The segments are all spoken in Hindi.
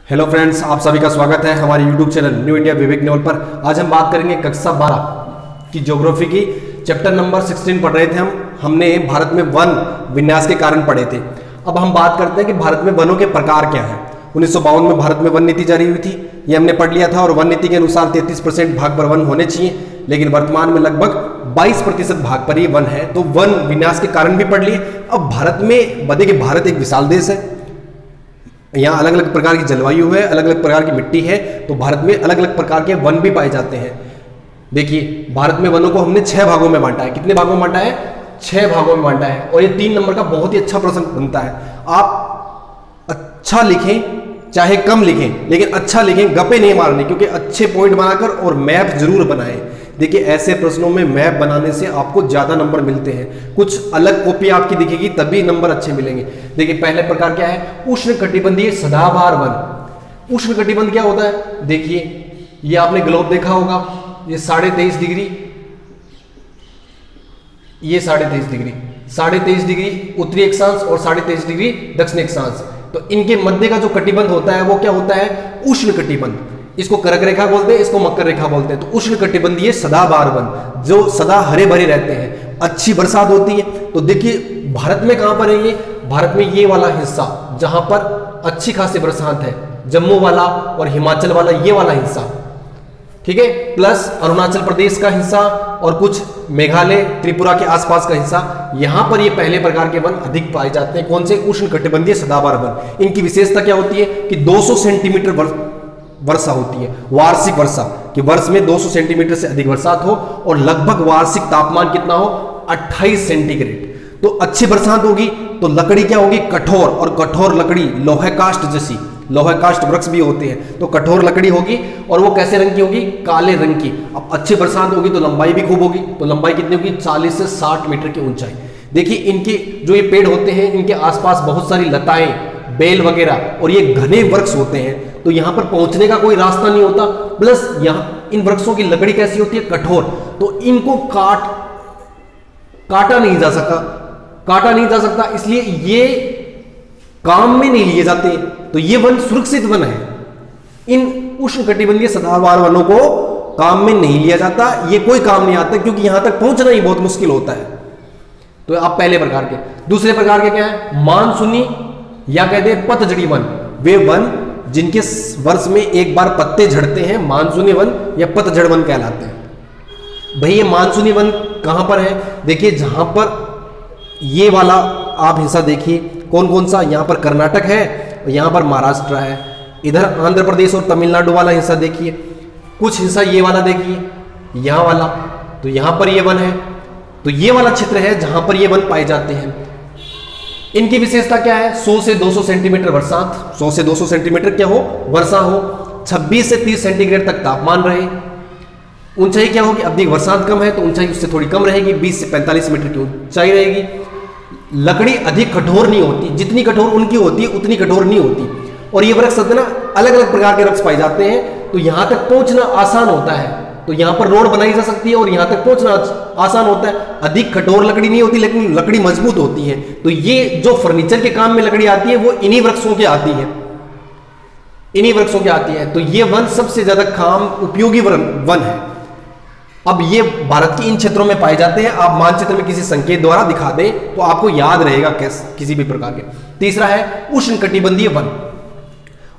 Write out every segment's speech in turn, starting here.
हेलो फ्रेंड्स, आप सभी का स्वागत है हमारे यूट्यूब चैनल न्यू इंडिया विवेक नेवल पर। आज हम बात करेंगे कक्षा 12 की ज्योग्राफी की। चैप्टर नंबर 16 पढ़ रहे थे हमने भारत में वन विन्यास के कारण पढ़े थे। अब हम बात करते हैं कि भारत में वनों के प्रकार क्या है। 1952 में भारत में वन नीति जारी हुई थी, ये हमने पढ़ लिया था। और वन नीति के अनुसार 33% भाग पर वन होने चाहिए, लेकिन वर्तमान में लगभग 22% भाग पर ये वन है। तो वन विन्यास के कारण भी पढ़ लिए। अब भारत में बता कि भारत एक विशाल देश है, यहाँ अलग अलग प्रकार की जलवायु है, अलग अलग प्रकार की मिट्टी है, तो भारत में अलग अलग प्रकार के वन भी पाए जाते हैं। देखिए, भारत में वनों को हमने 6 भागों में बांटा है। कितने भागों में बांटा है? 6 भागों में बांटा है। और ये 3 नंबर का बहुत ही अच्छा प्रश्न बनता है। आप अच्छा लिखें चाहे कम लिखें, लेकिन अच्छा लिखें, गप्पे नहीं मारने, क्योंकि अच्छे पॉइंट बनाकर और मैप जरूर बनाएं। देखिए, ऐसे प्रश्नों में मैप बनाने से आपको ज्यादा नंबर मिलते हैं। कुछ अलग कॉपी आपकी दिखेगी तभी नंबर अच्छे मिलेंगे। देखिए, पहले प्रकार क्या है? उष्णकटिबंधीय सदाबहार वन। उष्णकटिबंध क्या होता है? देखिए, ये आपने ग्लोब देखा होगा, ये 23.5 डिग्री, ये 23.5 डिग्री, 23.5 डिग्री उत्तरी अक्षांश और 23.5 डिग्री दक्षिणी अक्षांश। तो इनके मध्य का जो कटिबंध होता है वो क्या होता है? उष्णकटिबंध। इसको कर्क रेखा बोलते हैं, इसको मकर रेखा बोलते हैं। तो उष्णकटिबंधीय सदाबहार वन जो सदा हरे भरे रहते हैं, अच्छी बरसात होती है। तो देखिए, भारत में कहां पर है ये? भारत में ये वाला हिस्सा जहां पर अच्छी खासी बरसात है, जम्मू वाला और हिमाचल वाला, ये वाला हिस्सा, ठीक है, प्लस अरुणाचल प्रदेश का हिस्सा और कुछ मेघालय त्रिपुरा के आसपास का हिस्सा, यहां पर ये पहले प्रकार के वन अधिक पाए जाते हैं। कौन से? उष्णकटिबंधीय सदाबहार वन। इनकी विशेषता क्या होती है कि 200 सेंटीमीटर वर्षा होती है, वार्षिक वर्षा, कि वर्ष में 200 सेंटीमीटर से अधिक बरसात हो और लगभग वार्षिक तापमान कितना हो? 28 सेंटीग्रेड। तो अच्छी बरसात होगी तो लकड़ी क्या होगी? कठोर, और कठोर लकड़ी लोहे काष्ठ जैसी, लोहे काष्ठ वृक्ष भी होते हैं, तो कठोर लकड़ी होगी। और वो कैसे रंग की होगी? काले रंग की। अब अच्छी बरसात होगी तो लंबाई भी खूब होगी। तो लंबाई कितनी होगी? 40 से 60 मीटर की ऊंचाई। देखिए, इनके जो ये पेड़ होते हैं, इनके आसपास बहुत सारी लताएं, बेल वगैरह और ये घने वृक्ष होते हैं, तो यहां पर पहुंचने का कोई रास्ता नहीं होता। प्लस यहां इन वृक्षों की लकड़ी कैसी होती है? कठोर। तो इनको काटा नहीं जा सकता, इसलिए ये काम में नहीं लिए जाते। तो ये वन सुरक्षित वन है। इन उष्णकटिबंधीय सदाबहार वनों को काम में नहीं लिया जाता, ये कोई काम नहीं आता, क्योंकि यहां तक पहुंचना ही बहुत मुश्किल होता है। तो आप पहले प्रकार के। दूसरे प्रकार के क्या है? मानसूनी या कहते हैं पतझड़ी वन। वे वन जिनके वर्ष में एक बार पत्ते झड़ते हैं, मानसूनी वन या पतझड़ वन कहलाते हैं। भाई, ये मानसूनी वन कहां पर है? देखिए, जहां पर ये वाला आप हिस्सा देखिए, कौन कौन सा? यहां पर कर्नाटक है, यहां पर महाराष्ट्र है, इधर आंध्र प्रदेश और तमिलनाडु वाला हिस्सा देखिए, कुछ हिस्सा ये वाला देखिए, यहां वाला, तो यहां पर ये वन है। तो ये वाला क्षेत्र है जहां पर ये वन पाए जाते हैं। इनकी विशेषता क्या है? 100 से 200 सेंटीमीटर बरसात, 100 से 200 सेंटीमीटर क्या हो? वर्षा हो। 26 से 30 सेंटीग्रेड तक तापमान रहे। ऊंचाई क्या होगी? अधिक बरसात कम है तो ऊंचाई उससे थोड़ी कम रहेगी, 20 से 45 मीटर की ऊंचाई रहेगी। लकड़ी अधिक कठोर नहीं होती, जितनी कठोर उनकी होती है उतनी कठोर नहीं होती। और ये वृक्ष ना अलग अलग प्रकार के वृक्ष पाए जाते हैं, तो यहां तक पहुंचना आसान होता है। तो यहां पर रोड बनाई जा सकती है और यहां तक पहुंचना आसान होता है। अधिक कठोर लकड़ी नहीं होती, लेकिन लकड़ी मजबूत होती है। तो ये जो फर्नीचर के काम में लकड़ी आती है वो इन्हीं वृक्षों की आती है, इन्हीं वृक्षों की आती है। तो ये वन सबसे ज्यादा काम उपयोगी वन है। अब ये भारत के इन क्षेत्रों में पाए जाते हैं। आप मानचित्र में किसी संकेत द्वारा दिखा दें तो आपको याद रहेगा किसी भी प्रकार के। तीसरा है उष्णकटिबंधीय वन।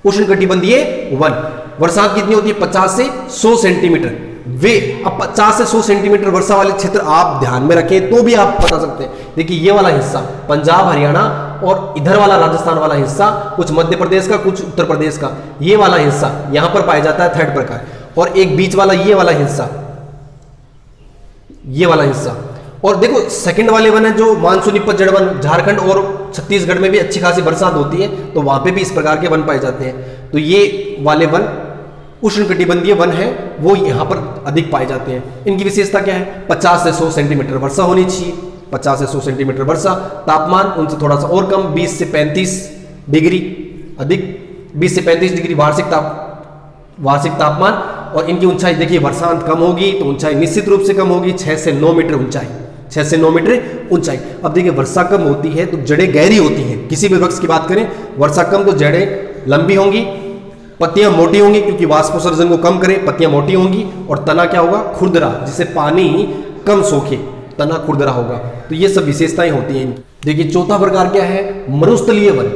उष्णकटिबंधीय वन बरसात कितनी होती है? 50 से 100 सेंटीमीटर। वे अब 50 से 100 सेंटीमीटर वर्षा वाले क्षेत्र आप ध्यान में रखें तो भी आप बता सकते हैं। देखिए, ये वाला हिस्सा पंजाब हरियाणा और इधर वाला राजस्थान वाला हिस्सा, कुछ मध्य प्रदेश का, कुछ उत्तर प्रदेश का, ये वाला हिस्सा यहां पर पाया जाता है, थर्ड प्रकार। और एक बीच वाला ये वाला हिस्सा, ये वाला हिस्सा। और देखो, सेकंड वाले वन है जो मानसूनी पतझड़ वन, झारखंड और छत्तीसगढ़ में भी अच्छी खासी बरसात होती है, तो वहां पे भी इस प्रकार के वन पाए जाते हैं। तो ये वाले वन उष्णकटिबंधीय वन है, वो यहां पर अधिक पाए जाते हैं। इनकी विशेषता क्या है? 50 से 100 सेंटीमीटर वर्षा होनी चाहिए, 50 से 100 सेंटीमीटर वर्षा। तापमान उनसे थोड़ा सा और कम, 20 से 35 डिग्री अधिक, 20 से 35 डिग्री वार्षिक तापमान। और इनकी ऊंचाई देखिए, बरसात कम होगी तो ऊंचाई निश्चित रूप से कम होगी, 6 से 9 मीटर ऊंचाई, 6 से 9 मीटर ऊंचाई। अब देखिए, वर्षा कम होती है तो जड़ें गहरी होती हैं। किसी भी वृक्ष की बात करें, वर्षा कम तो जड़ें लंबी होंगी, पत्तियां मोटी होंगी क्योंकि वाष्पोत्सर्जन को कम करे, पत्तियां मोटी होंगी, और तना क्या होगा, खुरदरा, जिससे पानी कम सोखे, तना खुरदरा होगा। तो ये सब विशेषताएं होती हैं। देखिए चौथा प्रकार क्या है, मरुस्थलीय वन।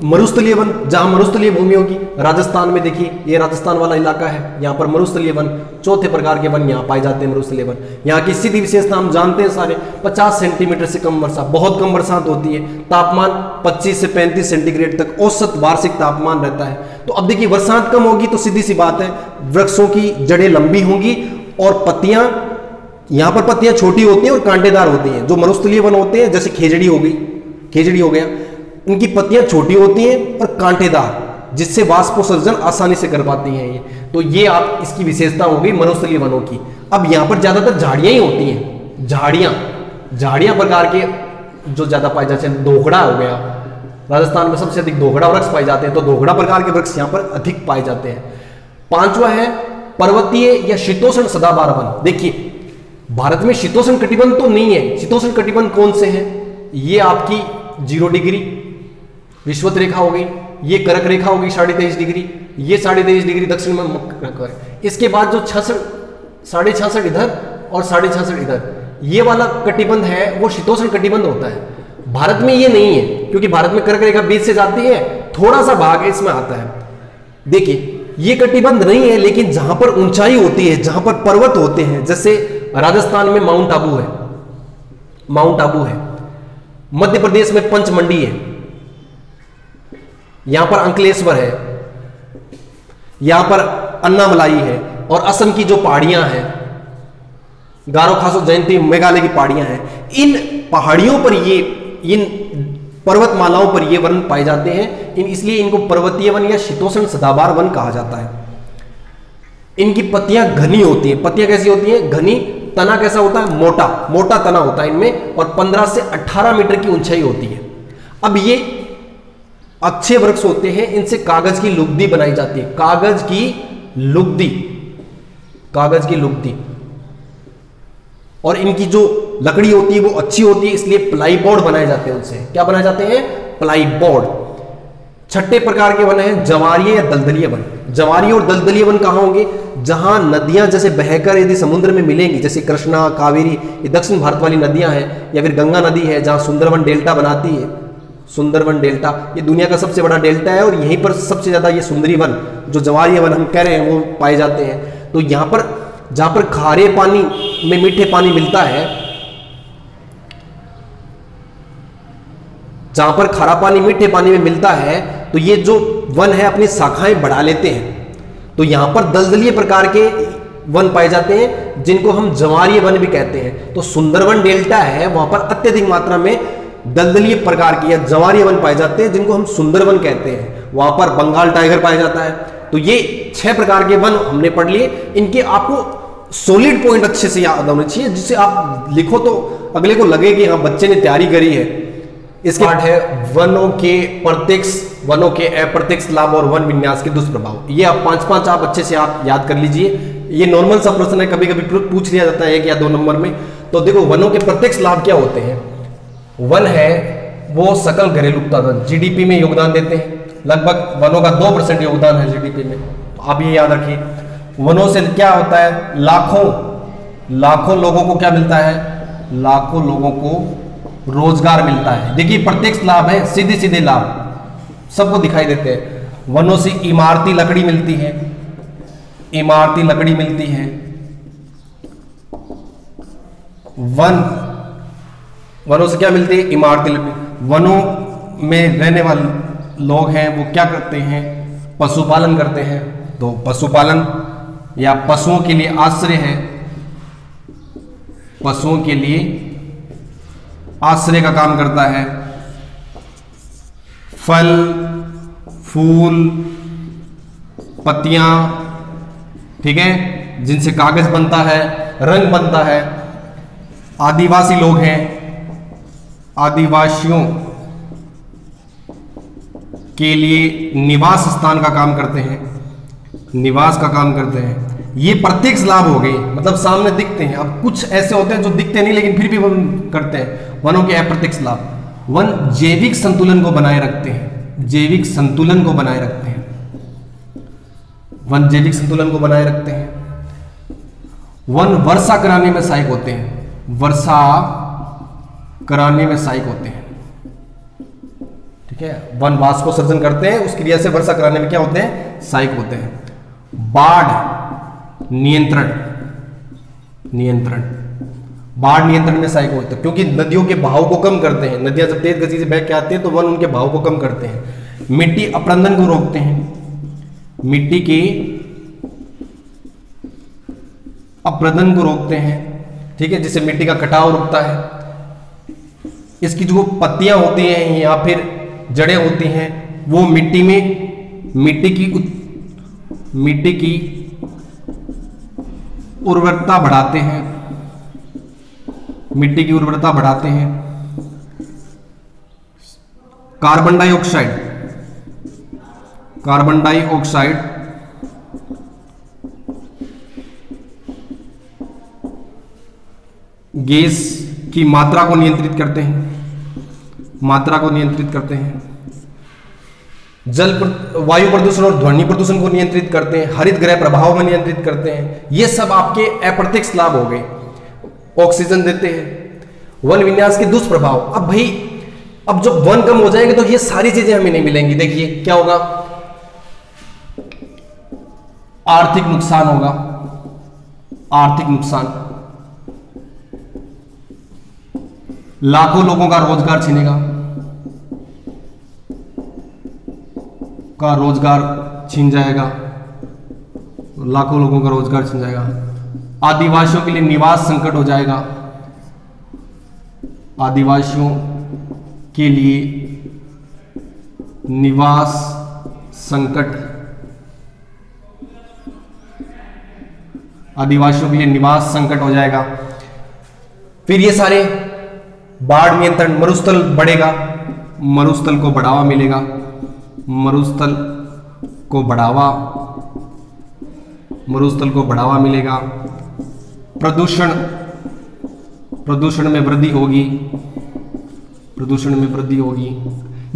मरुस्थलीय वन, जहां मरुस्थलीय भूमि होगी, राजस्थान में देखिए ये राजस्थान वाला इलाका है, यहाँ पर मरुस्थलीय वन, चौथे प्रकार के वन यहाँ पाए जाते हैं मरुस्थलीय वन। यहाँ की स्थिति विशेषता हम जानते हैं सारे, 50 सेंटीमीटर से कम वर्षा, बहुत कम बरसात होती है, तापमान 25 से 35 सेंटीग्रेड तक औसत वार्षिक तापमान रहता है। तो अब देखिए बरसात कम होगी तो सीधी सी बात है, वृक्षों की जड़ें लंबी होंगी और पत्तियां, यहाँ पर पत्तियां छोटी होती हैं और कांटेदार होती हैं। जो मरुस्थलीय वन होते हैं, जैसे खेजड़ी हो गई, खेजड़ी हो गया, इनकी पत्तियां छोटी होती हैं और कांटेदार, जिससे वाष्पोत्सर्जन आसानी से कर पाती हैं ये। तो ये आप इसकी विशेषता हो गई मरुस्थलीय वनों की। अब यहाँ पर ज्यादातर झाड़ियां ही होती हैं, झाड़ियां प्रकार के जो ज्यादा पाए जाते हैं। दोगड़ा हो गया, राजस्थान में सबसे अधिक दोगड़ा वृक्ष पाए जाते हैं, तो दोगड़ा प्रकार के वृक्ष यहाँ पर अधिक पाए जाते हैं। पांचवा है पर्वतीय या शीतोष्ण सदाबहार वन। देखिए भारत में शीतोष्ण कटिबंध तो नहीं है। शीतोष्ण कटिबंध कौन से हैं, ये आपकी 0 डिग्री विषुवत रेखा हो गई, ये कर्क रेखा होगी 23.5 डिग्री, ये 23.5 डिग्री दक्षिण में रखा है। इसके बाद जो 66.5 इधर और 66.5 इधर, ये वाला कटिबंध है वो शीतोष्ण कटिबंध होता है। भारत में ये नहीं है, क्योंकि भारत में कर्क रेखा बीच से जाती है, थोड़ा सा भाग इसमें आता है। देखिए ये कटिबंध नहीं है, लेकिन जहां पर ऊंचाई होती है, जहां पर पर्वत होते हैं, जैसे राजस्थान में माउंट आबू है, माउंट आबू है, मध्य प्रदेश में पंचमंडी है, यहां पर अंकलेश्वर है, यहां पर अन्नामलाई है, और असम की जो पहाड़ियां हैं, गारो खासो जयंती मेघालय की पहाड़ियां हैं, इन पहाड़ियों पर ये, इन पर्वतमालाओं पर ये वन पाए जाते हैं। इसलिए इनको पर्वतीय वन या शीतोष्ण सदाबहार वन कहा जाता है। इनकी पत्तियां घनी होती हैं। पत्तियां कैसी होती हैं, घनी। तना कैसा होता है, मोटा, मोटा तना होता है इनमें, और 15 से 18 मीटर की ऊंचाई होती है। अब ये अच्छे वृक्ष होते हैं, इनसे कागज की लुगदी बनाई जाती है, कागज की लुगदी, कागज की लुगदी। और इनकी जो लकड़ी होती है वो अच्छी होती है, इसलिए प्लाई बोर्ड बनाए जाते हैं उनसे। क्या बनाए जाते हैं, प्लाई बोर्ड। छठे प्रकार के वन है जवारीय या दलदलीय वन। जवारीय और दलदलीय वन कहां होंगे, जहां नदियां जैसे बहकर यदि समुद्र में मिलेंगी, जैसे कृष्णा, कावेरी, ये दक्षिण भारत वाली नदियां हैं, या फिर गंगा नदी है जहां सुंदरवन डेल्टा बनाती है। सुंदरवन डेल्टा ये दुनिया का सबसे बड़ा डेल्टा है, और यहीं पर सबसे ज्यादा ये सुंदरी वन, जो जवारीय वन हम कह रहे हैं, वो पाए जाते हैं। तो यहां पर जहां पर खारे पानी में मीठे पानी मिलता है, जहां पर खारा पानी मीठे पानी में मिलता है, तो ये जो वन है अपनी शाखाएं बढ़ा लेते हैं। तो यहां पर दलदलीय प्रकार के वन पाए जाते हैं, जिनको हम जवारीय वन भी कहते हैं। तो सुंदरवन डेल्टा है, वहां पर अत्यधिक मात्रा में दलदलीय प्रकार के या जवारीय वन पाए जाते हैं, जिनको हम सुंदरवन कहते हैं। वहां पर बंगाल टाइगर पाया जाता है। तो ये 6 प्रकार के वन हमने पढ़ लिए। इनके आपको सॉलिड पॉइंट अच्छे से याद होने चाहिए, जिससे आप लिखो तो अगले को लगे कि हाँ बच्चे ने तैयारी करी है। इसके पार्ट है वनों के प्रत्यक्ष, वनों के अप्रत्यक्ष लाभ और वन विन्यास के दुष्प्रभाव। ये आप 5-5 आप अच्छे से आप याद कर लीजिए। ये नॉर्मल सा प्रश्न है, कभी कभी पूछ लिया जाता है 1 या 2 नंबर में। तो देखो वनों के प्रत्यक्ष लाभ क्या होते हैं। वन है वो सकल घरेलू उत्पादन, जीडीपी में योगदान देते हैं। लगभग वनों का 2% योगदान है जीडीपी में, तो आप ये याद रखिए। वनों से क्या होता है, लाखों लोगों को क्या मिलता है, लाखों लोगों को रोजगार मिलता है। देखिए प्रत्यक्ष लाभ है, सीधे सीधे लाभ सबको दिखाई देते हैं। वनों से इमारती लकड़ी मिलती है, इमारती लकड़ी मिलती है। वनों से क्या मिलती है, इमारती लकड़ी। वनों में रहने वाले लोग हैं वो क्या करते हैं, पशुपालन करते हैं। तो पशुपालन या पशुओं के लिए आश्रय है, पशुओं के लिए आश्रय का काम करता है। फल, फूल, पत्तियां, ठीक है, जिनसे कागज बनता है, रंग बनता है। आदिवासी लोग हैं, आदिवासियों के लिए निवास स्थान का काम करते हैं, निवास का काम करते हैं। ये प्रत्यक्ष लाभ हो गए, मतलब सामने दिखते हैं। अब कुछ ऐसे होते हैं जो दिखते नहीं लेकिन फिर भी वन करते हैं, वनों के अप्रत्यक्ष लाभ। वन जैविक संतुलन को बनाए रखते हैं, जैविक संतुलन को बनाए रखते हैं। वन जैविक संतुलन को बनाए रखते हैं। वन वर्षा कराने में सहायक होते हैं, वर्षा कराने में सहायक होते हैं, ठीक है। वन वाष्पोत्सर्जन करते हैं, उस क्रिया से वर्षा कराने में क्या होते हैं, सहायक होते हैं। बाढ़ नियंत्रण, बाढ़ नियंत्रण में सहायक होते हैं, क्योंकि नदियों के बहाव को कम करते हैं। नदियां जब तेज गति से बह के आती हैं तो वन उनके बहाव को कम करते हैं। मिट्टी अपरदन को रोकते हैं, मिट्टी के अपरदन को रोकते हैं, ठीक है, जिससे मिट्टी का कटाव रुकता है। इसकी जो पत्तियां होती हैं या फिर जड़ें होती हैं वो मिट्टी की उर्वरता बढ़ाते हैं, मिट्टी की उर्वरता बढ़ाते हैं। कार्बन डाइऑक्साइड गैस की मात्रा को नियंत्रित करते हैं, वायु प्रदूषण और ध्वनि प्रदूषण को नियंत्रित करते हैं, हरित गृह प्रभाव में नियंत्रित करते हैं। ये सब आपके अप्रत्यक्ष लाभ हो गए। ऑक्सीजन देते हैं। वन विन्यास के दुष्प्रभाव, अब भाई अब जब वन कम हो जाएंगे तो ये सारी चीजें हमें नहीं मिलेंगी। देखिए क्या होगा, आर्थिक नुकसान होगा, आर्थिक नुकसान, लाखों लोगों का रोजगार छीन जाएगा, लाखों लोगों का रोजगार छीन जाएगा। आदिवासियों के लिए निवास संकट हो जाएगा, आदिवासियों के लिए निवास संकट, आदिवासियों के लिए निवास संकट हो जाएगा। फिर ये सारे बाढ़ नियंत्रण, मरुस्थल बढ़ेगा, मरुस्थल को बढ़ावा मिलेगा, मरुस्थल को बढ़ावा मिलेगा। प्रदूषण में वृद्धि होगी।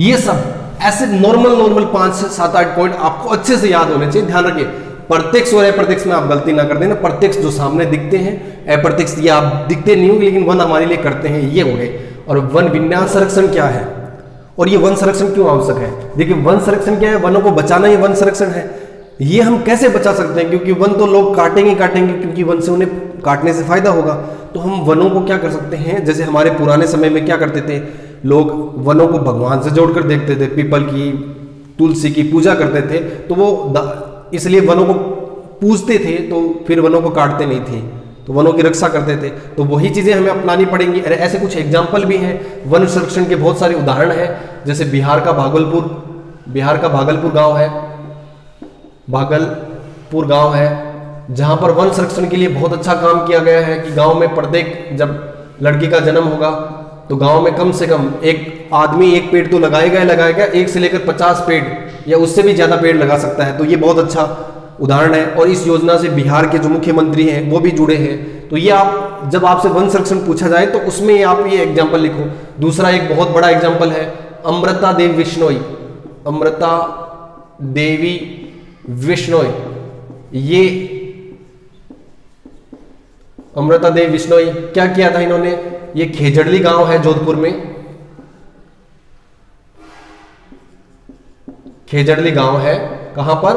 ये सब ऐसे नॉर्मल 5 से 7-8 पॉइंट आपको अच्छे से याद होने चाहिए। ध्यान रखिए, प्रत्यक्ष और अप्रत्यक्ष में आप गलती ना कर देना। प्रत्यक्ष जो सामने दिखते हैं, अप्रत्यक्ष ये आप दिखते नहीं होंगे लेकिन वन हमारे लिए करते हैं, ये हो गए। और वन विन्यास संरक्षण क्या है और ये वन संरक्षण क्यों आवश्यक है? देखिए वन संरक्षण क्या है, वनों को बचाना ही वन संरक्षण है। ये हम कैसे बचा सकते हैं, क्योंकि वन तो लोग काटेंगे, क्योंकि वन से उन्हें काटने से फायदा होगा। तो हम वनों को क्या कर सकते हैं, जैसे हमारे पुराने समय में क्या करते थे लोग, वनों को भगवान से जोड़कर देखते थे, पीपल की, तुलसी की पूजा करते थे, तो वो इसलिए वनों को पूजते थे, तो फिर वनों को काटते नहीं थे, तो वनों की रक्षा करते थे। तो वही चीजें हमें अपनानी पड़ेंगी। ऐसे कुछ एग्जाम्पल भी हैं, वन संरक्षण के बहुत सारे उदाहरण हैं। जैसे बिहार का भागलपुर गांव है, जहां पर वन संरक्षण के लिए बहुत अच्छा काम किया गया है कि गांव में प्रत्येक जब लड़की का जन्म होगा तो गांव में कम से कम एक आदमी एक पेड़ तो लगाएगा, 1 से लेकर 50 पेड़ या उससे भी ज्यादा पेड़ लगा सकता है। तो ये बहुत अच्छा उदाहरण है और इस योजना से बिहार के जो मुख्यमंत्री हैं वो भी जुड़े हैं। तो ये आप जब आपसे वन संरक्षण पूछा जाए तो उसमें आप ये एग्जाम्पल लिखो। दूसरा एक बहुत बड़ा एग्जाम्पल है अमृता देवी विश्नोई। ये अमृता देवी विश्नोई क्या किया था इन्होंने, ये खेजड़ली गांव है जोधपुर में, खेजड़ली गांव है कहां पर,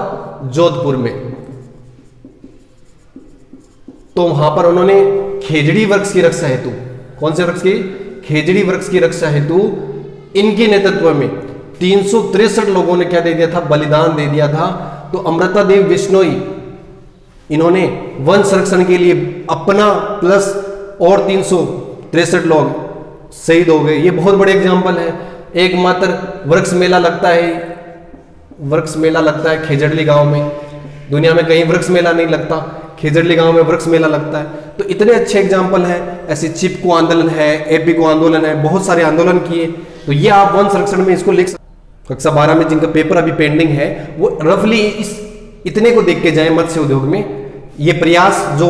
जोधपुर में। तो वहां पर उन्होंने खेजड़ी वृक्ष की रक्षा हेतु, कौन से वृक्ष की, खेजड़ी वृक्ष की रक्षा हेतु इनके नेतृत्व में 363 लोगों ने क्या दे दिया था, बलिदान दे दिया था। तो अमृता देवी विश्नोई इन्होंने वन संरक्षण के लिए अपना प्लस और 363 लोग शहीद हो गए। ये बहुत बड़े एग्जाम्पल है। एकमात्र वृक्ष मेला लगता है खेजड़ली गांव में, दुनिया में कहीं वृक्ष मेला नहीं लगता, खेजड़ली गांव में वृक्ष मेला लगता है। तो इतने अच्छे एग्जाम्पल हैं। ऐसे चिपको आंदोलन है, एपीको आंदोलन है, बहुत सारे आंदोलन किए। तो ये आप वन संरक्षण में इसको लिख सकते। कक्षा 12 में जिनका पेपर अभी पेंडिंग है वो रफली इतने को देख के जाए। मत्स्य उद्योग में ये प्रयास, जो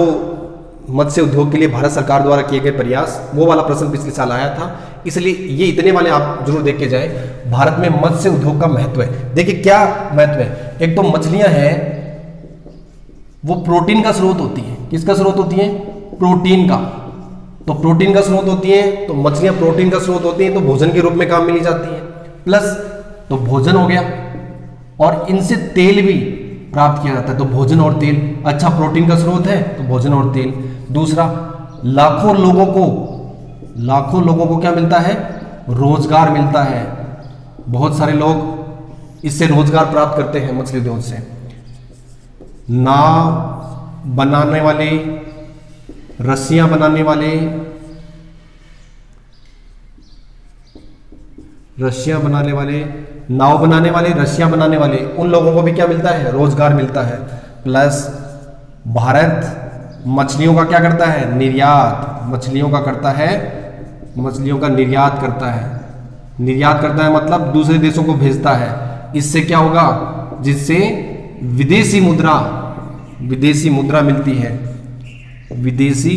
मत्स्य उद्योग के लिए भारत सरकार द्वारा किए गए प्रयास, वो वाला प्रश्न पिछले साल आया था, इसलिए ये इतने वाले आप जरूर देख के जाए। भारत में मत्स्य उद्योग का महत्व है। देखिए क्या महत्व है, एक तो मछलियां हैं, वो प्रोटीन का स्रोत होती है। किसका स्रोत होती है? प्रोटीन का। तो प्रोटीन का स्रोत होती है, तो मछलियां प्रोटीन का स्रोत होती हैं, तो भोजन के रूप में काम में ली जाती है। प्लस तो भोजन हो गया, और इनसे तेल भी प्राप्त किया जाता है। तो भोजन और तेल, अच्छा प्रोटीन का स्रोत है तो भोजन और तेल। दूसरा, लाखों लोगों को क्या मिलता है? रोजगार मिलता है। बहुत सारे लोग इससे रोजगार प्राप्त करते हैं मछली उद्योग से। नाव बनाने वाले, रस्सियां बनाने वाले, नाव बनाने वाले, रस्सियां बनाने वाले, उन लोगों को भी क्या मिलता है? रोजगार मिलता है। प्लस भारत मछलियों का क्या करता है? निर्यात। मछलियों का निर्यात करता है। निर्यात करता है मतलब दूसरे देशों को भेजता है। इससे क्या होगा? जिससे विदेशी मुद्रा मिलती है, विदेशी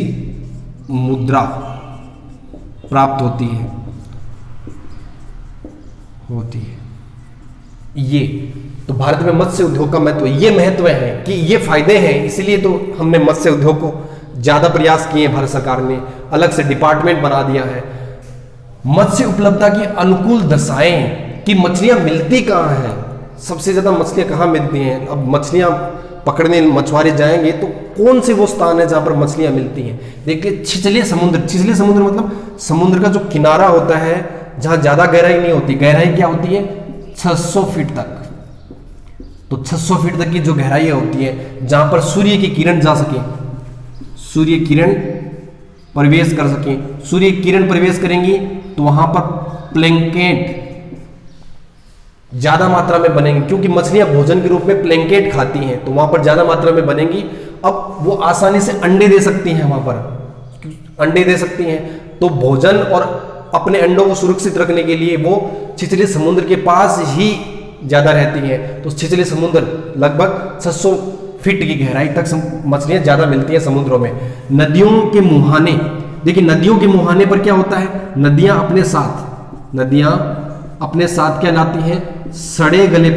मुद्रा प्राप्त होती है। ये तो भारत में मत्स्य उद्योग का महत्व, ये महत्व है कि ये फायदे हैं, इसलिए तो हमने मत्स्य उद्योग को ज्यादा प्रयास किए। भारत सरकार ने अलग से डिपार्टमेंट बना दिया है। मत्स्य उपलब्धता की अनुकूल दशाएं कि मछलियां मिलती कहाँ हैं, सबसे ज्यादा मछलियां कहाँ मिलती हैं। अब मछलियां पकड़ने मछुआरे जाएंगे तो कौन से वो स्थान है जहां पर मछलियां मिलती हैं? देखिए, छिछले समुद्र मतलब समुद्र का जो किनारा होता है, जहां ज्यादा गहराई नहीं होती। गहराई क्या होती है? 600 फीट तक। तो 600 फीट तक की जो गहराई होती है, जहां पर सूर्य की किरण जा सके, सूर्य किरण प्रवेश कर सके। सूर्य किरण प्रवेश करेंगी तो वहां पर प्लैंकेट ज्यादा मात्रा में बनेंगे, क्योंकि मछलियां भोजन के रूप में प्लैंकेट खाती हैं, तो वहां पर ज्यादा मात्रा में बनेंगी। अब वो आसानी से अंडे दे सकती हैं, वहां पर अंडे दे सकती हैं। तो भोजन और अपने अंडों को सुरक्षित रखने के लिए वो छिछले समुद्र के पास ही ज्यादा रहती हैं। तो छिछले समुद्र लगभग 600 फीट की गहराई तक मछलियां ज्यादा मिलती हैं समुद्रों में। नदियों के मुहाने, देखिए नदियों के मुहाने पर क्या होता है? नदियां अपने साथ क्या लाती हैं? सड़े गले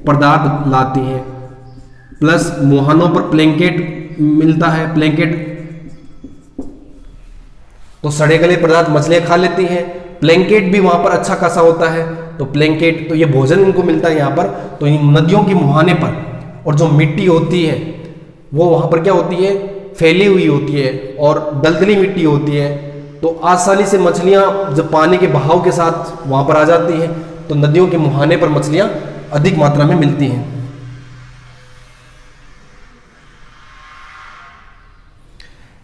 पदार्थ लाती हैं। प्लस मुहानों पर प्लैंकेट मिलता है। प्लैंकेट तो सड़े गले पदार्थ मछलियां खा लेती हैं। प्लैंकेट भी वहां पर अच्छा खासा होता है। तो प्लैंकेट, तो ये भोजन इनको मिलता है यहाँ पर। तो इन नदियों के मुहाने पर, और जो मिट्टी होती है वो वहां पर क्या होती है? फैली हुई होती है और दलदली मिट्टी होती है। तो आसानी से मछलियां जब पानी के बहाव के साथ वहां पर आ जाती हैं, तो नदियों के मुहाने पर मछलियां अधिक मात्रा में मिलती हैं।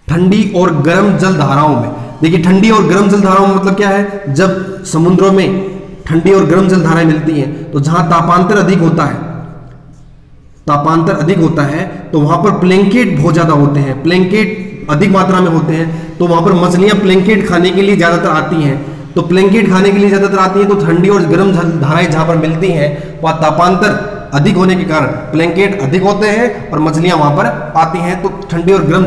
ठंडी और गर्म जल धाराओं में, देखिए ठंडी और गर्म जल धाराओं में मतलब क्या है? जब समुद्रों में ठंडी और गर्म जल धाराएं मिलती हैं, तो जहां तापांतर अधिक होता है, तो वहां पर प्लैंकेट बहुत ज्यादा होते हैं। प्लैंकेट अधिक मात्रा में होते हैं, तो वहां पर मछलियां प्लैंकेट खाने के लिए ज्यादातर आती हैं। तो प्लैंकेट खाने के लिए ज्यादातर आती हैं, तो ठंडी और गर्म धाराएं जहां पर मिलती हैं, वहां तापांतर अधिक होने के कारण प्लैंकेट अधिक होते हैं और मछलियां वहां पर आती हैं। तो ठंडी और गर्म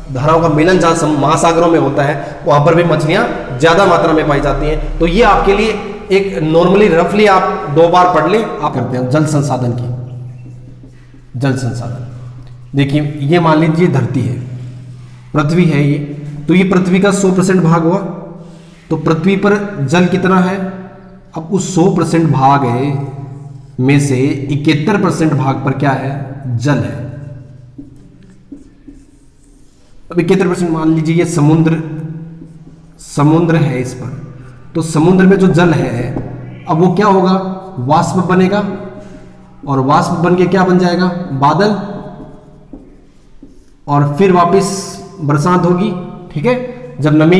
धाराओं का मिलन जहां महासागरों में होता है, वहां पर भी मछलियां ज्यादा मात्रा में पाई जाती हैं। तो ये आपके लिए एक नॉर्मली रफली आप 2 बार पढ़ ले। आप करते हैं जल संसाधन देखिए, ये मान लीजिए धरती है, पृथ्वी है ये, तो ये पृथ्वी का 100% भाग हुआ। तो पृथ्वी पर जल कितना है? अब उस 100% भाग में से 71% भाग पर क्या है? जल है। अब 71% मान लीजिए ये समुद्र है इस पर, तो समुद्र में जो जल है, अब वो क्या होगा? वाष्प बनेगा, और वाष्प बन के क्या बन जाएगा? बादल, और फिर वापस बरसात होगी। ठीक है, जब नमी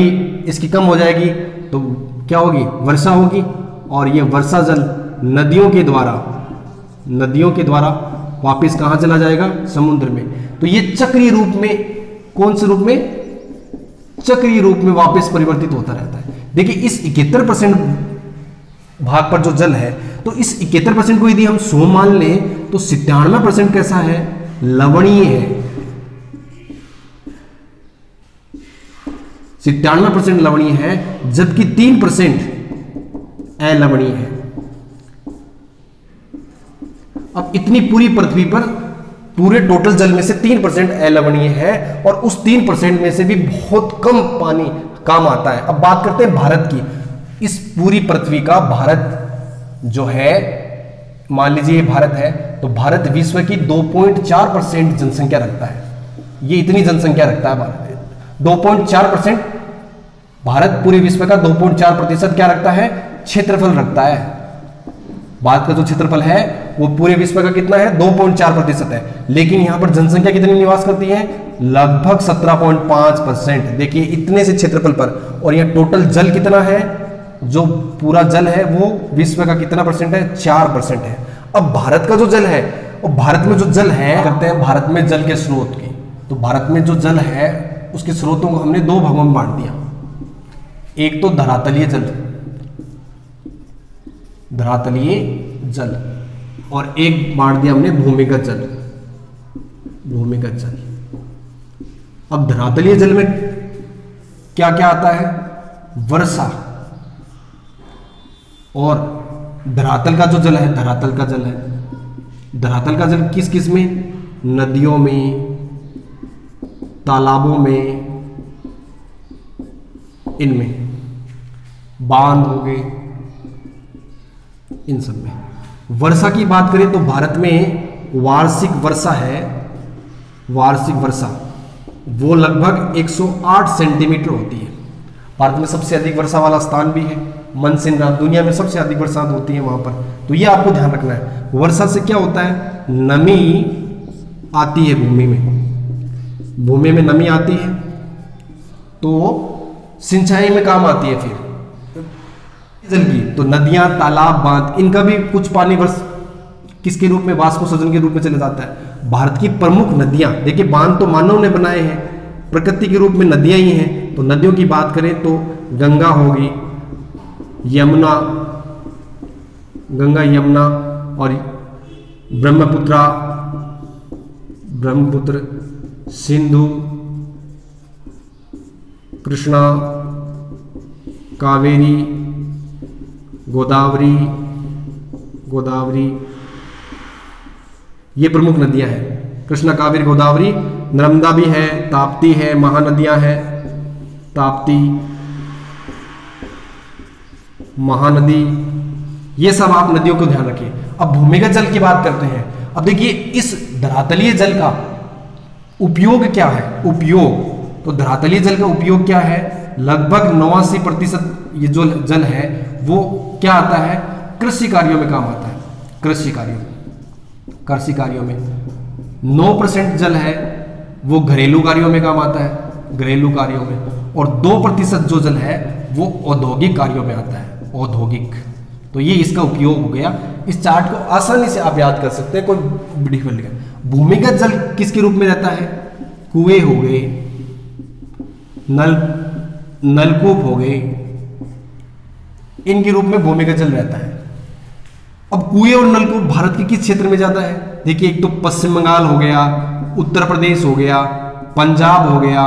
इसकी कम हो जाएगी तो क्या होगी? वर्षा होगी, और ये वर्षा जल नदियों के द्वारा वापस कहां चला जाएगा? समुद्र में। तो ये चक्रीय रूप में, कौन से रूप में? चक्रीय रूप में वापस परिवर्तित होता रहता है। देखिए, इस 71% भाग पर जो जल है, तो इस 71% को यदि हम 100 मान लें, तो 97% कैसा है? लवणीय है। 97% लवणीय है, जबकि 3% अलवणीय है। अब इतनी पूरी पृथ्वी पर पूरे टोटल जल में से 3% अलवणीय है और उस 3% में से भी बहुत कम पानी काम आता है। अब बात करते हैं भारत की। इस पूरी पृथ्वी का भारत जो है, मान लीजिए भारत है, तो भारत विश्व की 2.4% जनसंख्या रखता है। ये इतनी जनसंख्या रखता है भारत, 2.4%। भारत पूरे विश्व का 2.4% क्या रखता है, क्षेत्रफल रखता है। भारत का जो क्षेत्रफल है वो पूरे विश्व का कितना है, 2.4% है। लेकिन यहां पर जनसंख्या कितनी निवास करती है, लगभग 17.5%। देखिए इतने से क्षेत्रफल पर, और यह टोटल जल कितना है, जो पूरा जल है वो विश्व का कितना परसेंट है, 4% है। अब भारत का जो जल है, और भारत में जो जल है, करते हैं भारत में जल के स्रोत की। तो भारत में जो जल है उसके स्रोतों को हमने दो भागों में बांट दिया। एक तो धरातलीय जल, धरातलीय जल, और एक बांट दिया हमने भूमिगत जल, भूमिगत जल। अब धरातलीय जल में क्या क्या आता है, वर्षा, और धरातल का जो जल है, धरातल का जल है, धरातल का जल किस किस में, नदियों में, तालाबों में, इनमें बांध हो गए, इन सब में। वर्षा की बात करें तो भारत में वार्षिक वर्षा है, वार्षिक वर्षा वो लगभग 108 सेंटीमीटर होती है। भारत में सबसे अधिक वर्षा वाला स्थान भी है मनसिनराम, दुनिया में सबसे अधिक बरसात होती है वहां पर। तो ये आपको ध्यान रखना है। वर्षा से क्या होता है, नमी आती है भूमि में, भूमि में नमी आती है तो सिंचाई में काम आती है। फिर जल की तो नदियां, तालाब, बांध, इनका भी कुछ पानी वर्ष किसके रूप में, वाष्पोत्सर्जन के रूप में चले जाता है। भारत की प्रमुख नदियां, देखिए बांध तो मानव ने बनाए हैं, प्रकृति के रूप में नदियां ही हैं। तो नदियों की बात करें तो गंगा होगी, यमुना, गंगा, यमुना, और ब्रह्मपुत्र, ब्रह्मपुत्र, सिंधु, कृष्णा, कावेरी, गोदावरी, गोदावरी, ये प्रमुख नदियां हैं। कृष्णा, कावेरी, गोदावरी, नर्मदा भी है, ताप्ती है, महानदियां हैं, ताप्ती, महानदी, ये सब आप नदियों को ध्यान रखिए। अब भूमिगत जल की बात करते हैं। अब देखिए इस धरातलीय जल का उपयोग क्या है, उपयोग, तो धरातलीय जल का उपयोग क्या है, लगभग 89% ये जो जल है वो क्या आता है, कृषि कार्यों में काम आता है। कृषि कार्यों में, कृषि कार्यों में 9% जल है वो घरेलू कार्यों में काम आता है, घरेलू कार्यों में, और 2% जो जल है वो औद्योगिक कार्यों में आता है, औद्योगिक। तो ये इसका उपयोग हो गया। इस चार्ट को आसानी से आप याद कर सकते हैं, कोई डिफिकल्ट नहीं। भूमिगत जल किसके रूप में रहता है, कुएं हो गए, नलकूप हो गए, इनके रूप में भूमिगत जल रहता है। अब कुएं और नलकूप भारत के किस क्षेत्र में ज्यादा है, देखिए एक तो पश्चिम बंगाल हो गया, उत्तर प्रदेश हो गया, पंजाब हो गया,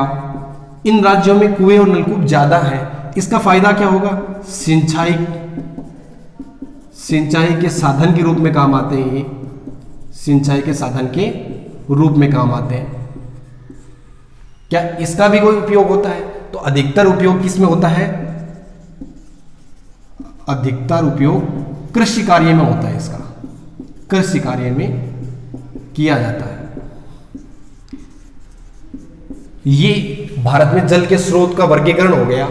इन राज्यों में कुएं और नलकूप ज्यादा है। इसका फायदा क्या होगा, सिंचाई, सिंचाई के साधन के रूप में काम आते हैं। ये सिंचाई के साधन के रूप में काम आते हैं। क्या इसका भी कोई उपयोग होता है, तो अधिकतर उपयोग किस में होता है, अधिकतर उपयोग कृषि कार्य में होता है। इसका कृषि कार्य में किया जाता है। ये भारत में जल के स्रोत का वर्गीकरण हो गया।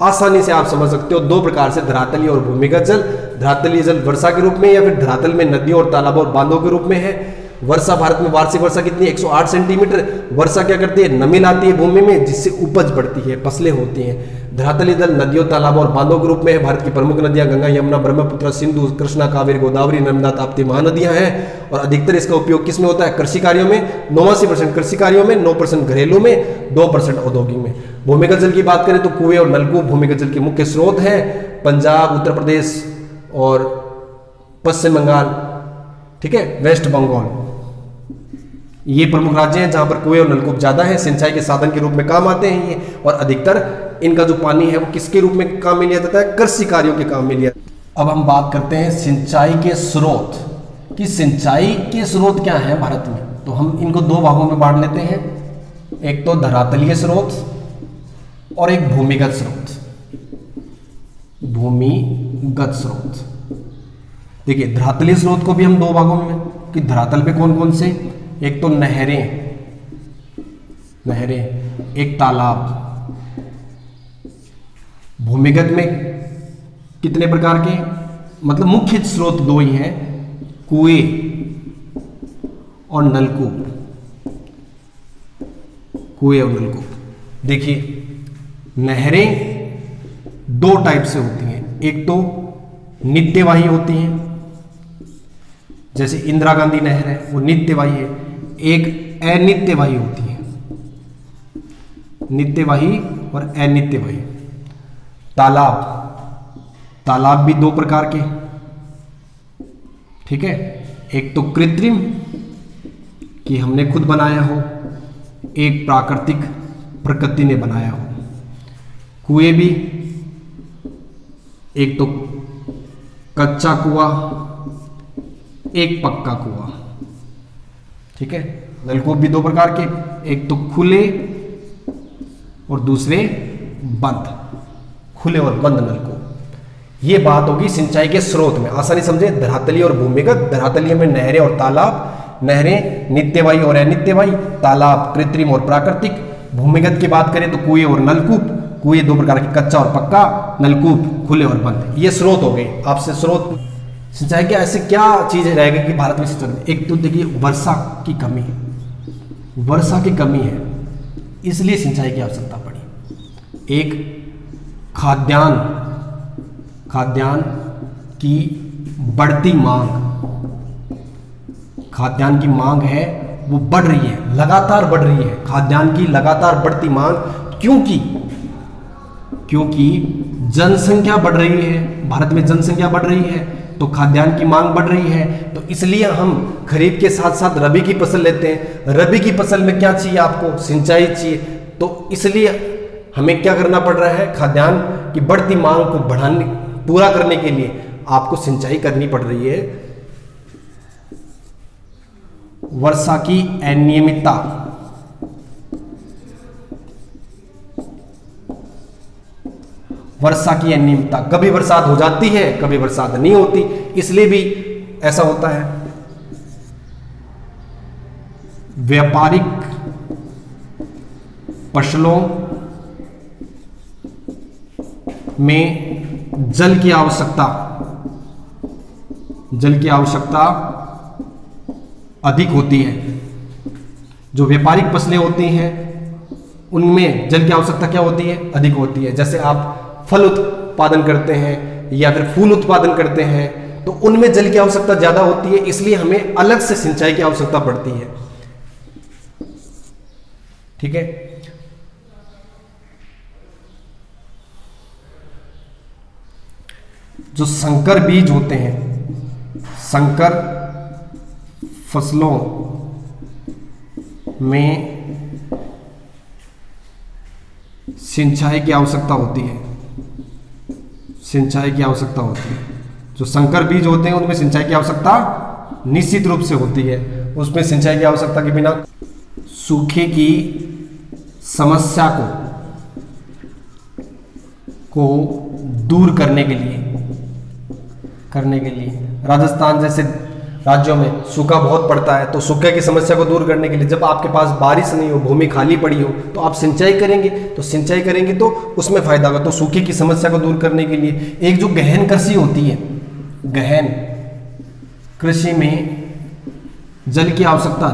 आसानी से आप समझ सकते हो, दो प्रकार से, धरातलीय और भूमिगत जल। धरातलीय जल वर्षा के रूप में या फिर धरातल में नदियों और तालाबों और बांधों के रूप में है। वर्षा, भारत में वार्षिक वर्षा कितनी है, 108 सेंटीमीटर। वर्षा क्या करती है, नमी लाती है भूमि में, जिससे उपज बढ़ती है, फसलें होती हैं। धरातलीय जल नदियों, तालाबों और बांधों के रूप में है। भारत की प्रमुख नदियां गंगा, यमुना, ब्रह्मपुत्र, सिंधु, कृष्णा, कावेरी, गोदावरी, नर्मदा, ताप्ती, महानदियां हैं। और अधिकतर इसका उपयोग किस में होता है, कृषि कार्यों में, 89% कृषि कार्यों में, 9% घरेलू में, 2% औद्योगिक में। भूमिगत जल की बात करें तो कुएं और नलकूप भूमिगत जल के मुख्य स्रोत हैं। पंजाब, उत्तर प्रदेश और पश्चिम बंगाल, ठीक है, वेस्ट बंगाल, ये प्रमुख राज्य हैं जहां पर कुएं और नलकूप ज्यादा है। सिंचाई के साधन के रूप में काम आते हैं ये, और अधिकतर इनका जो पानी है वो किसके रूप में काम में लिया जाता है, कृषि कार्यों के काम में लिया। अब हम बात करते हैं सिंचाई के स्रोत। कि सिंचाई के स्रोत क्या हैं भारत में, तो हम इनको दो भागों में बांट लेते हैं, एक तो धरातलीय स्रोत और एक भूमिगत स्रोत। भूमिगत स्रोत, देखिए धरातलीय स्रोत को भी हम दो भागों में, कि धरातल पे कौन कौन से, एक तो नहरें, एक तालाब। भूमिगत में कितने प्रकार के, मतलब मुख्य स्रोत दो ही हैं, कुएं और नलकूप। कुएं और नलकूप, देखिए नहरें दो टाइप से होती हैं, एक तो नित्यवाही होती हैं, जैसे इंदिरा गांधी नहर है वो नित्यवाही है, एक अनित्यवाही होती है, नित्यवाही और अनित्यवाही। तालाब भी दो प्रकार के, ठीक है, एक तो कृत्रिम कि हमने खुद बनाया हो, एक प्राकृतिक प्रकृति ने बनाया हो। कुएं भी, एक तो कच्चा कुआं, एक पक्का कुआं, ठीक है। नलकूप भी दो प्रकार के, एक तो खुले और दूसरे बंद, खुले और बंद नलकूप। ये बात होगी सिंचाई के स्रोत में, आसानी समझे, धरातलीय और भूमिगत। धरातलीय में नहरें और तालाब, नहरें नित्यवाही और अनित्यवाही, तालाब कृत्रिम और प्राकृतिक। भूमिगत की बात करें तो कुएं और नलकूप, कुएं दो प्रकार के, कच्चा और पक्का, नलकूप खुले और बंद। ये स्रोत हो गए आपसे स्रोत। सिंचाई के ऐसे क्या चीजें रहेगी कि भारत में सिंचाई, एक तो देखिए वर्षा की कमी है, वर्षा की कमी है इसलिए सिंचाई की आवश्यकता पड़ी। एक खाद्यान्न की बढ़ती मांग, खाद्यान्न की मांग है वो बढ़ रही है, लगातार बढ़ रही है, खाद्यान्न की लगातार बढ़ती मांग। क्योंकि जनसंख्या बढ़ रही है, भारत में जनसंख्या बढ़ रही है तो खाद्यान्न की मांग बढ़ रही है, तो इसलिए हम खरीफ के साथ साथ रबी की फसल लेते हैं। रबी की फसल में क्या चाहिए आपको, सिंचाई चाहिए, तो इसलिए हमें क्या करना पड़ रहा है, खाद्यान्न की बढ़ती मांग को बढ़ाने, पूरा करने के लिए आपको सिंचाई करनी पड़ रही है। वर्षा की अनियमितता, वर्षा की अनियमितता, कभी बरसात हो जाती है कभी बरसात नहीं होती, इसलिए भी ऐसा होता है। व्यापारिक फसलों में जल की आवश्यकता अधिक होती है। जो व्यापारिक फसलें होती हैं उनमें जल की आवश्यकता क्या होती है, अधिक होती है। जैसे आप फल उत्पादन करते हैं या फिर फूल उत्पादन करते हैं तो उनमें जल की आवश्यकता ज्यादा होती है, इसलिए हमें अलग से सिंचाई की आवश्यकता पड़ती है, ठीक है। जो संकर बीज होते हैं, संकर फसलों में सिंचाई की आवश्यकता होती है, सिंचाई की आवश्यकता होती है। जो संकर बीज होते हैं उनमें सिंचाई की आवश्यकता निश्चित रूप से होती है, उसमें सिंचाई की आवश्यकता के बिना सूखे की समस्या को दूर करने के लिए राजस्थान जैसे राज्यों में सूखा बहुत पड़ता है, तो सूखे की समस्या को दूर करने के लिए जब आपके पास बारिश नहीं हो, भूमि खाली पड़ी हो, तो आप सिंचाई करेंगे तो उसमें फायदा होगा। तो सूखे की समस्या को दूर करने के लिए एक जो गहन कृषि होती है, गहन कृषि में जल की आवश्यकता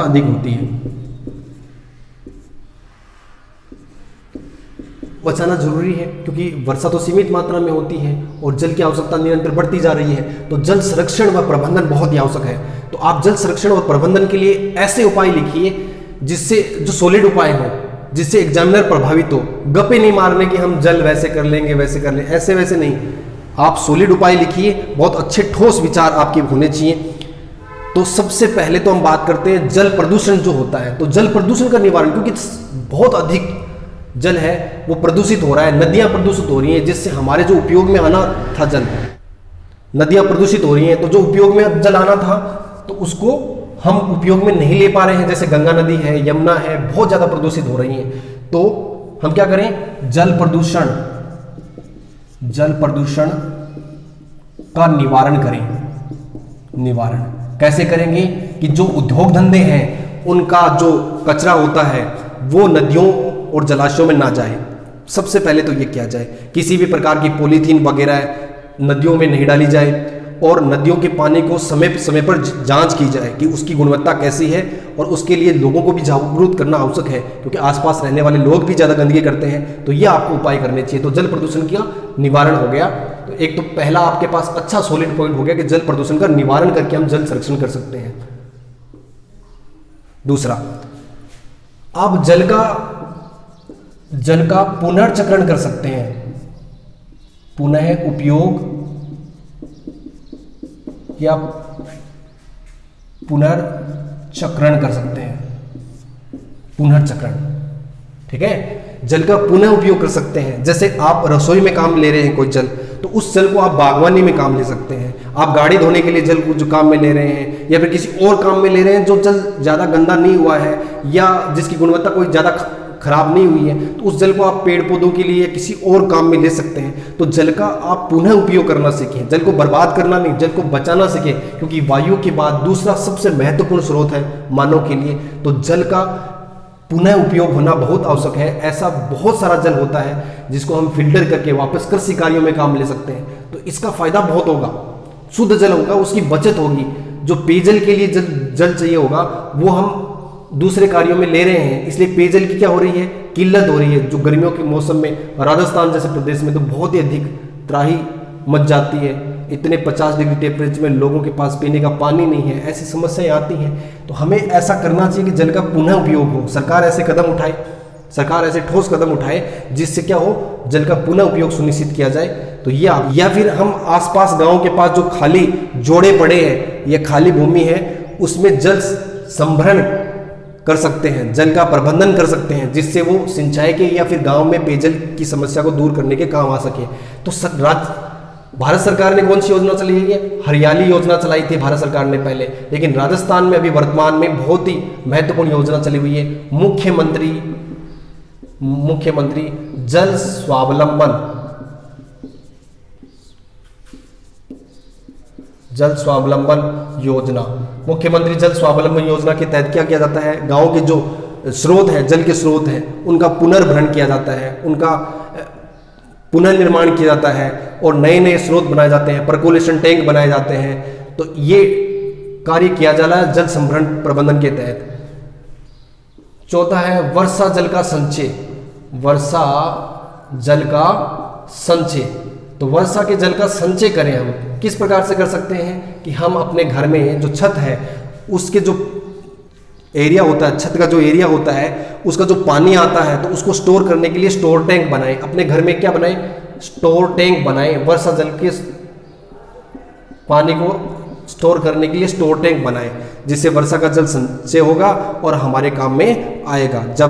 अधिक होती है। बचाना जरूरी है क्योंकि वर्षा तो सीमित मात्रा में होती है और जल की आवश्यकता निरंतर बढ़ती जा रही है, तो जल संरक्षण व प्रबंधन बहुत ही आवश्यक है। तो आप जल संरक्षण और प्रबंधन के लिए ऐसे उपाय लिखिए जिससे, जो सॉलिड उपाय हो, जिससे एग्जामिनर प्रभावित हो। गप्पे नहीं मारने कि हम जल वैसे कर लेंगे वैसे कर लेंगे, ऐसे वैसे नहीं, आप सॉलिड उपाय लिखिए, बहुत अच्छे ठोस विचार आपके होने चाहिए। तो सबसे पहले तो हम बात करते हैं जल प्रदूषण जो होता है, तो जल प्रदूषण का निवारण, क्योंकि बहुत अधिक जल है वो प्रदूषित हो रहा है, नदियां प्रदूषित हो रही हैं, जिससे हमारे जो उपयोग में आना था जल, नदियां प्रदूषित हो रही हैं, तो जो उपयोग में जल आना था तो उसको हम उपयोग में नहीं ले पा रहे हैं। जैसे गंगा नदी है, यमुना है, बहुत ज्यादा प्रदूषित हो रही हैं। तो हम क्या करें, जल प्रदूषण का निवारण करें। निवारण कैसे करेंगे कि जो उद्योग धंधे हैं उनका जो कचरा होता है वो नदियों और जलाशयों में ना जाए। सबसे पहले तो ये किया जाए, किसी भी प्रकार की पॉलीथीन वगैरह नदियों में नहीं डाली जाए, और नदियों के पानी को समय समय पर जांच की जाए कि उसकी गुणवत्ता कैसी है, और उसके लिए लोगों को भी जागरूक करना आवश्यक है, क्योंकि आसपास रहने वाले लोग भी ज़्यादा गंदगी करते हैं। तो ये आपको उपाय करने चाहिए। तो जल प्रदूषण का निवारण हो गया। तो एक तो पहला आपके पास अच्छा सॉलिड पॉइंट हो गया कि जल प्रदूषण का निवारण करके हम जल संरक्षण कर सकते हैं। दूसरा, आप जल का पुनर्चक्रण कर सकते हैं। पुनः उपयोग या पुनर्चक्रण कर सकते हैं। पुनर्चक्रण, ठीक है। जल का पुनः उपयोग कर सकते हैं। जैसे आप रसोई में काम ले रहे हैं कोई जल, तो उस जल को आप बागवानी में काम ले सकते हैं। आप गाड़ी धोने के लिए जल को जो काम में ले रहे हैं, या फिर किसी और काम में ले रहे हैं जो जल ज़्यादा गंदा नहीं हुआ है या जिसकी गुणवत्ता कोई ज़्यादा खराब नहीं हुई है, तो उस जल को आप पेड़ पौधों के लिए किसी और काम में ले सकते हैं। तो जल का आप पुनः उपयोग करना सीखें। जल को बर्बाद करना नहीं, जल को बचाना सीखें, क्योंकि वायु के बाद दूसरा सबसे महत्वपूर्ण स्रोत है मानव के लिए। तो जल का पुनः उपयोग होना बहुत आवश्यक है। ऐसा बहुत सारा जल होता है जिसको हम फिल्टर करके वापस कृषि कार्यों में काम ले सकते हैं। तो इसका फायदा बहुत होगा, शुद्ध जल होगा, उसकी बचत होगी। जो पेयजल के लिए जल चाहिए होगा वो हम दूसरे कार्यों में ले रहे हैं, इसलिए पेयजल की क्या हो रही है, किल्लत हो रही है। जो गर्मियों के मौसम में राजस्थान जैसे प्रदेश में तो बहुत ही अधिक त्राही मच जाती है। इतने 50 डिग्री टेम्परेचर में लोगों के पास पीने का पानी नहीं है, ऐसी समस्याएं आती हैं। तो हमें ऐसा करना चाहिए कि जल का पुनः उपयोग हो। सरकार ऐसे कदम उठाए, सरकार ऐसे ठोस कदम उठाए जिससे क्या हो, जल का पुनः उपयोग सुनिश्चित किया जाए। तो ये आप, या फिर हम आसपास गाँव के पास जो खाली जोड़े पड़े हैं या खाली भूमि है उसमें जल संभरण कर सकते हैं, जल का प्रबंधन कर सकते हैं, जिससे वो सिंचाई के या फिर गांव में पेयजल की समस्या को दूर करने के काम आ सके। तो भारत सरकार ने कौन सी योजना चलाई है, हरियाली योजना चलाई थी भारत सरकार ने पहले, लेकिन राजस्थान में अभी वर्तमान में बहुत ही महत्वपूर्ण योजना चली हुई है, मुख्यमंत्री जल स्वावलंबन योजना। मुख्यमंत्री जल स्वावलंबन योजना के तहत क्या किया जाता है, गांव के जो स्रोत हैं, जल के स्रोत हैं, उनका पुनर्भरण किया जाता है, उनका पुनर्निर्माण किया जाता है, और नए नए स्रोत बनाए जाते हैं, परकोलेशन टैंक बनाए जाते हैं। तो ये कार्य किया जा रहा है जल संभरण प्रबंधन के तहत। चौथा है वर्षा जल का संचय। वर्षा जल का संचय, तो वर्षा के जल का संचय करें। हम किस प्रकार से कर सकते हैं कि हम अपने घर में जो छत है उसके जो एरिया होता है, छत का जो एरिया होता है, उसका जो पानी आता है तो उसको स्टोर करने के लिए स्टोर टैंक बनाएं। अपने घर में क्या बनाएं, स्टोर टैंक बनाएं। वर्षा जल के पानी को स्टोर करने के लिए स्टोर टैंक बनाएं, जिससे वर्षा का जल संचय होगा और हमारे काम में आएगा। जब